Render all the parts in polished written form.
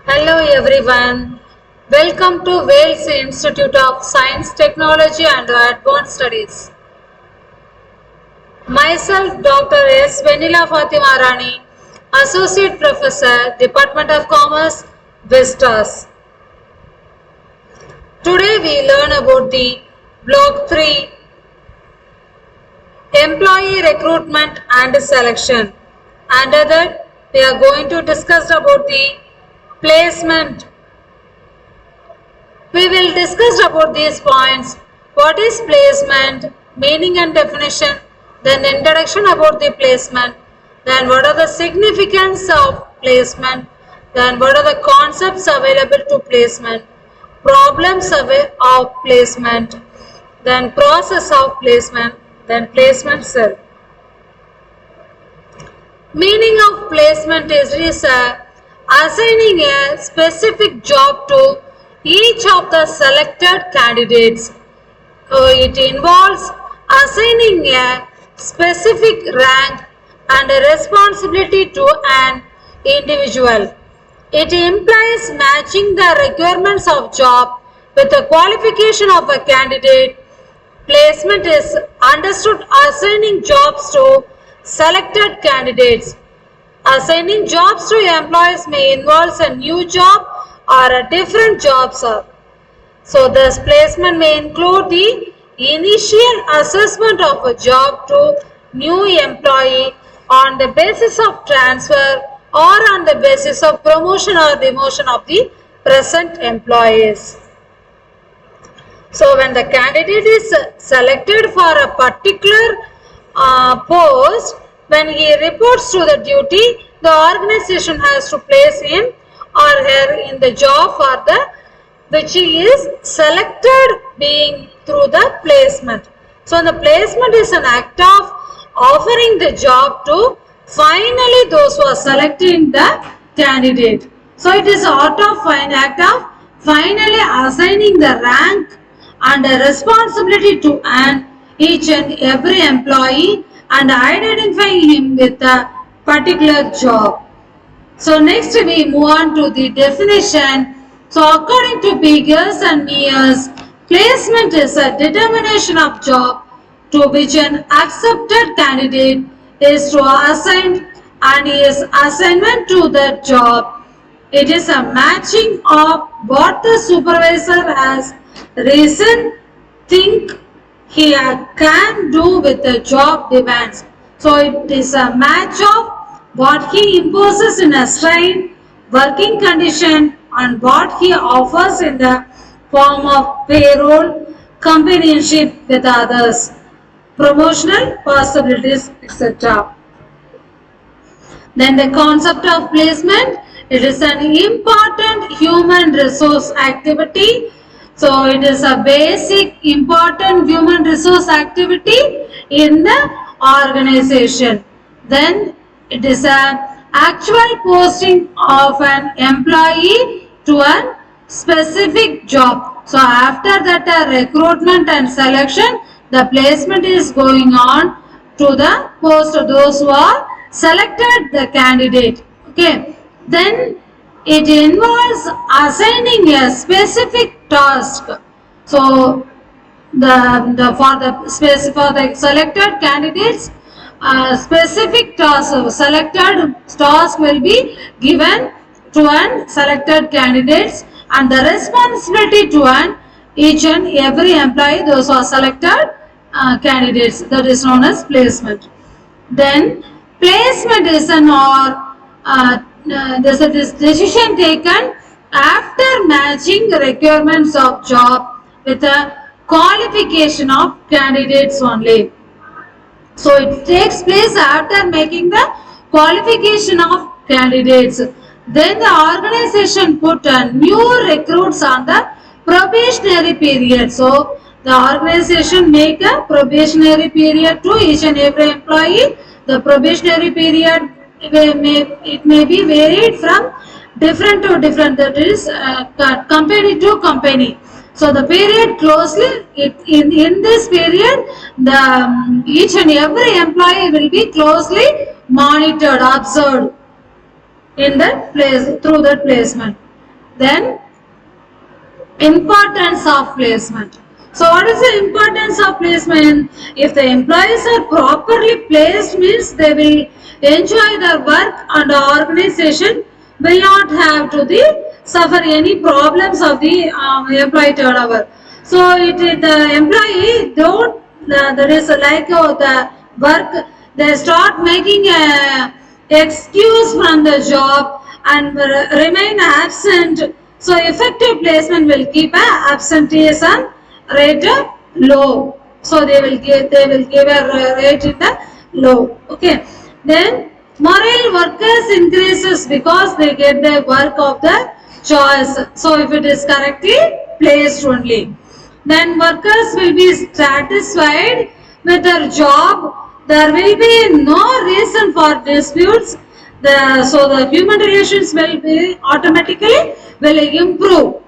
Hello everyone. Welcome to Wales Institute of Science, Technology and Advanced Studies. Myself Dr. S. Venila Fatima Rani, Associate Professor, Department of Commerce, Vistas. Today we learn about the Block 3, Employee Recruitment and Selection. Under that we are going to discuss about the placement. We will discuss about these points. What is placement, meaning and definition, then introduction about the placement, then what are the significance of placement, then what are the concepts available to placement, problems of placement, then process of placement, then placement cell. Meaning of placement is assigning a specific job to each of the selected candidates. It involves assigning a specific rank and a responsibility to an individual. It implies matching the requirements of job with the qualification of a candidate. Placement is understood assigning jobs to selected candidates. Assigning jobs to employees may involve a new job or a different job. So this placement may include the initial assessment of a job to new employee on the basis of transfer or on the basis of promotion or demotion of the present employees. So when the candidate is selected for a particular post, when he reports to the duty, the organization has to place him or her in the job for the which he is selected being through the placement. So the placement is an act of offering the job to finally those who are selecting the candidate. So it is act of finally assigning the rank and a responsibility to each and every employee and identifying him with a particular job. So next we move on to the definition. So according to Biggers and Mears, placement is a determination of job to which an accepted candidate is to assign and his assignment to that job. It is a matching of what the supervisor has reason think he can do with the job demands. So it is a match of what he imposes in a strain, working condition and what he offers in the form of payroll, companionship with others, promotional possibilities, etc. Then the concept of placement, it is an important human resource activity. So it is a basic important human resource activity in the organization. Then it is an actual posting of an employee to a specific job. So after that recruitment and selection, the placement is going on to the post of those who are selected the candidate. Okay. Then it involves assigning a specific task. So for the selected candidates, specific task selected task will be given to an selected candidates and the responsibility to an each and every employee those who are selected candidates, that is known as placement. Then placement is an there's a decision taken after matching the requirements of job with a qualification of candidates only. So it takes place after making the qualification of candidates. Then the organization put new recruits on the probationary period. So the organization make a probationary period to each and every employee. The probationary period it may be varied from different to different, that is company to company. So the period closely in this period the each and every employee will be closely monitored, observed in that place through that placement. Then importance of placement. So what is the importance of placement? If the employees are properly placed, means they will enjoy their work and the organization will not have to suffer any problems of the employee turnover. So the employee don't that is like the work, they start making a excuse from the job and remain absent. So effective placement will keep a absenteeism rate low. So they will give a rate in the low. Okay. Then morale workers increases because they get the work of the choice. So if it is correctly placed only, then workers will be satisfied with their job. There will be no reason for disputes. So the human relations will be automatically will improve.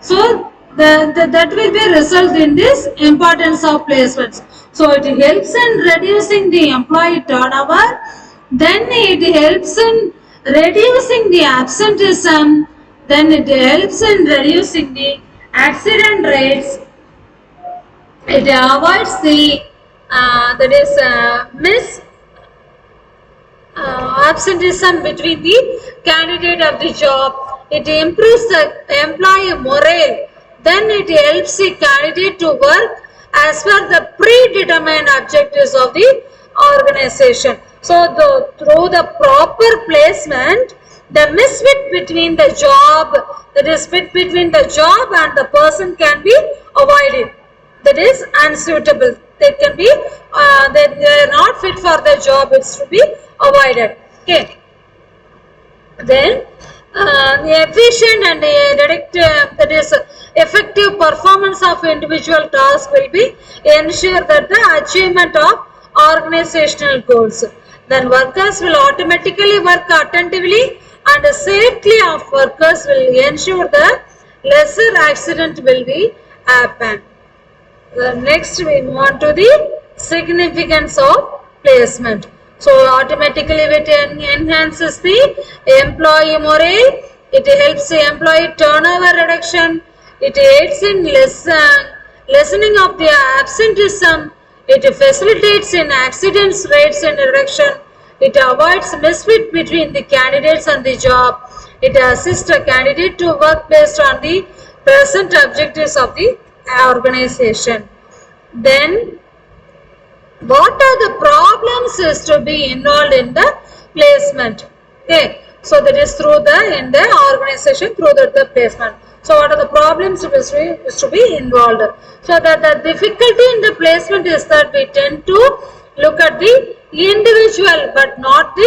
So that will be result in this importance of placements. So it helps in reducing the employee turnover. Then it helps in reducing the absenteeism. Then it helps in reducing the accident rates. It avoids the absenteeism between the candidate of the job. It improves the employee morale. Then it helps the candidate to work as per the predetermined objectives of the organization. So through the proper placement, the misfit between the job, that is fit between the job and the person, can be avoided. That is unsuitable. They can be they are not fit for the job. It's to be avoided. Okay. Then the efficient and direct, that is effective performance of individual tasks will be ensure that the achievement of organizational goals. Then workers will automatically work attentively and the safety of workers will ensure that lesser accident will be happen. Next we move on to the significance of placement. So automatically it enhances the employee morale. It helps the employee turnover reduction. It aids in lessening of the absenteeism. It facilitates in accidents rates and reduction. It avoids misfit between the candidates and the job. It assists a candidate to work based on the present objectives of the organization. Then what are the problems is to be involved in the placement? Okay, so that is through in the organization through the placement. So what are the problems is to be involved? So that the difficulty in the placement is that we tend to look at the individual but not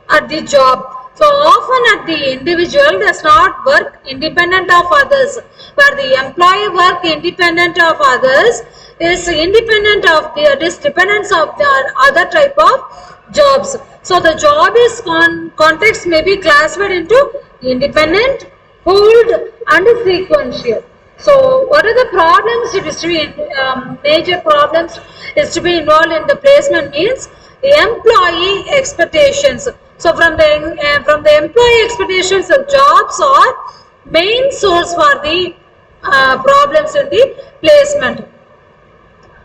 at the job. So often at the individual does not work independent of others, where the employee work independent of others is independent of the dependence of the other type of jobs. So the job is context may be classified into independent, pooled and sequential. So what are the problems? It is to be major problems is to be involved in the placement means the employee expectations. So from the employee expectations, the jobs are main source for the problems in the placement.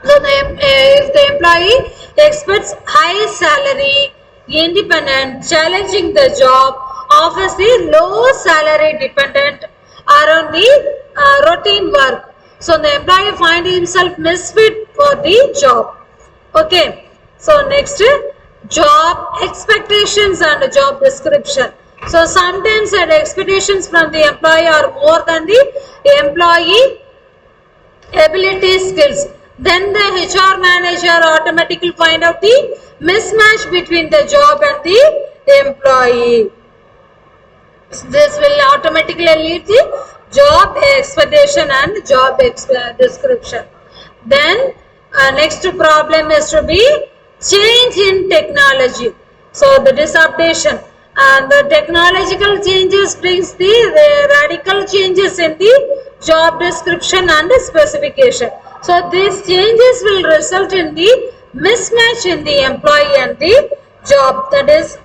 So if the employee expects high salary, independent, challenging the job, offers the low salary dependent around the routine work. So the employee finds himself misfit for the job. Okay. So next, job expectations and job description. So sometimes the expectations from the employee are more than the employee ability skills. Then the HR manager automatically find out the mismatch between the job and the employee. This will automatically lead the job expectation and job description. Then next problem is to be change in technology. So that is updation, and the technological changes brings the radical changes in the job description and the specification. So these changes will result in the mismatch in the employee and the job, that is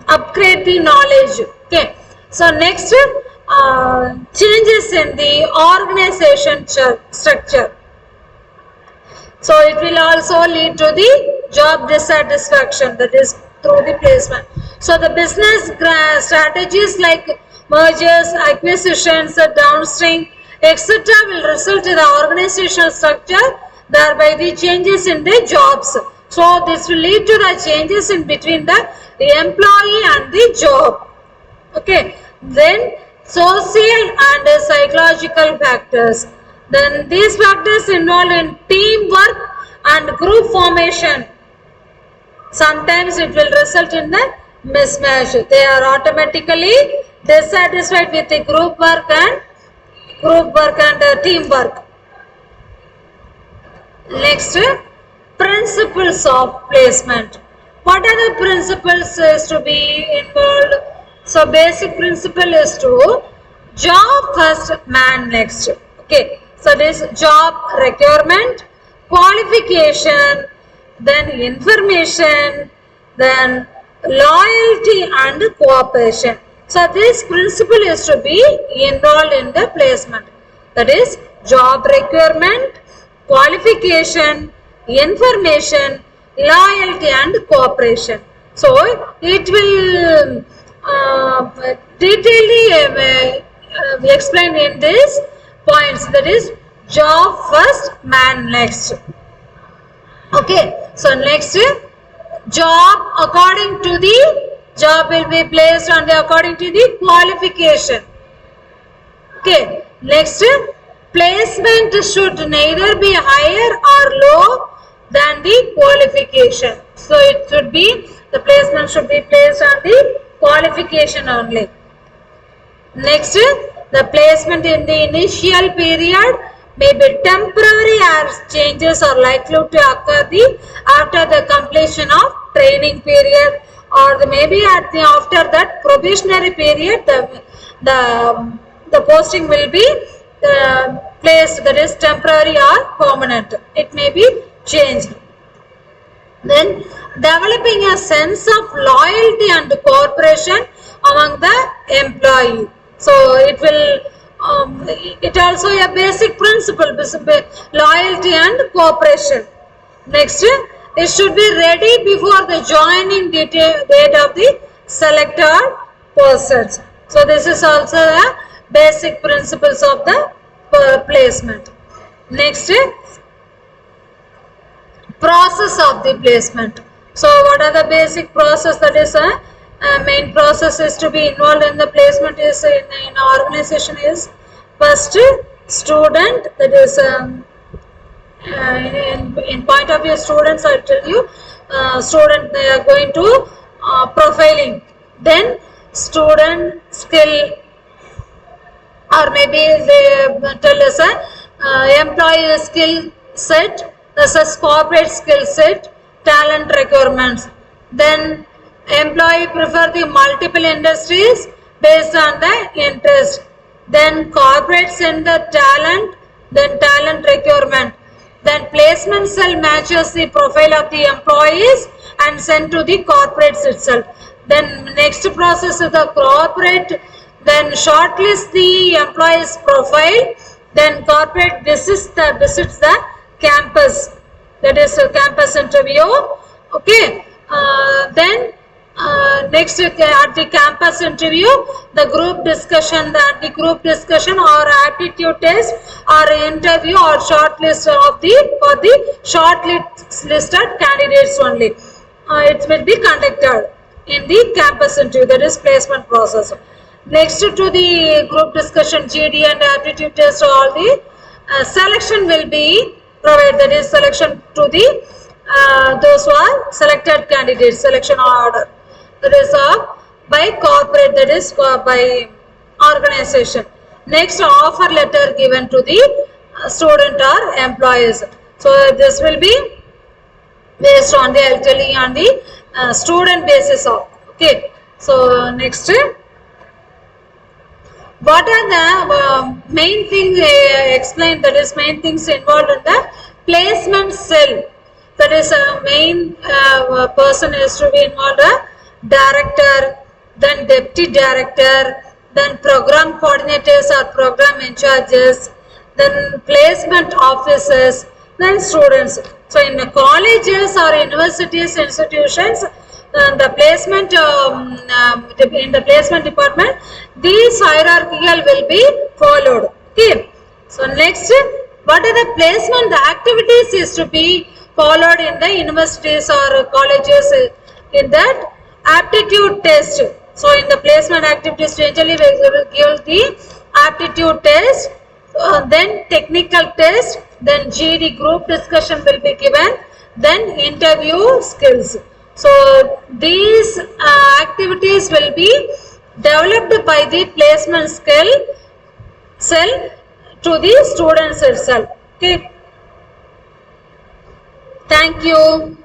upgrade the knowledge. Okay. So next, changes in the organization structure. So it will also lead to the job dissatisfaction, that is through the placement. So the business strategies like mergers, acquisitions, downstream, etc. will result in the organizational structure, thereby the changes in the jobs. So this will lead to the changes in between the employee and the job. Okay. Then social and psychological factors. Then these factors involve in teamwork and group formation. Sometimes it will result in the mismatch. They are automatically dissatisfied with the group work and teamwork. Next, principles of placement. What are the principles is to be involved? So basic principle is to job first, man next. Okay. So this job requirement, qualification, then information, then loyalty and cooperation. So this principle is to be involved in the placement. That is job requirement, qualification, information, loyalty and cooperation. So it will detailedly explain in this points, that is job first, man next. Okay, so next, job according to the job will be placed on the according to the qualification. Okay, next, placement should neither be higher or low than the qualification. So it should be, the placement should be placed on the qualification only. Next, the placement in the initial period may be temporary as changes are likely to occur after the completion of training period, or maybe after that probationary period the posting will be placed, that is temporary or permanent. It may be changed. Then developing a sense of loyalty and cooperation among the employee. So it will it also a basic principle, loyalty and cooperation. Next, it should be ready before the joining date of the selected persons. So this is also the basic principles of the placement. Next, process of the placement. So what are the basic process? That is main process is to be involved in the placement is in organization is first student, that is in point of view students, I tell you student, they are going to profiling, then student skill, or maybe they tell us employee skill set, this is corporate skill set, talent requirements. Then employee prefer the multiple industries based on the interest. Then corporate send the talent, then talent requirement. Then placement cell matches the profile of the employees and send to the corporates itself. Then next process is the corporate, then shortlist the employee's profile, then corporate visits the campus, that is a campus interview. Okay, then next at the campus interview, the group discussion, or aptitude test or interview or shortlist of for the shortlisted candidates only. It will be conducted in the campus interview, that is placement process. Next to the group discussion, GD and aptitude test, all the selection will be provided, that is selection to the those who are selected candidates, selection order, that is by corporate, that is by organization. Next, offer letter given to the student or employees. So this will be based on the, I'll tell you, on the student basis of. Okay, so next, what are the main things explained, that is main things involved in the placement cell? That is a main person is to be involved, a director, then deputy director, then program coordinators or program in charges, then placement officers, then students. So in the colleges or universities, institutions, the placement in the placement department, these hierarchical will be followed. Okay. So next, what are the placement activities is to be followed in the universities or colleges? In that aptitude test. So in the placement activities, generally we will give the aptitude test, then technical test, then GD group discussion will be given, then interview skills. So these activities will be developed by the placement cell to the students itself. Okay. Thank you.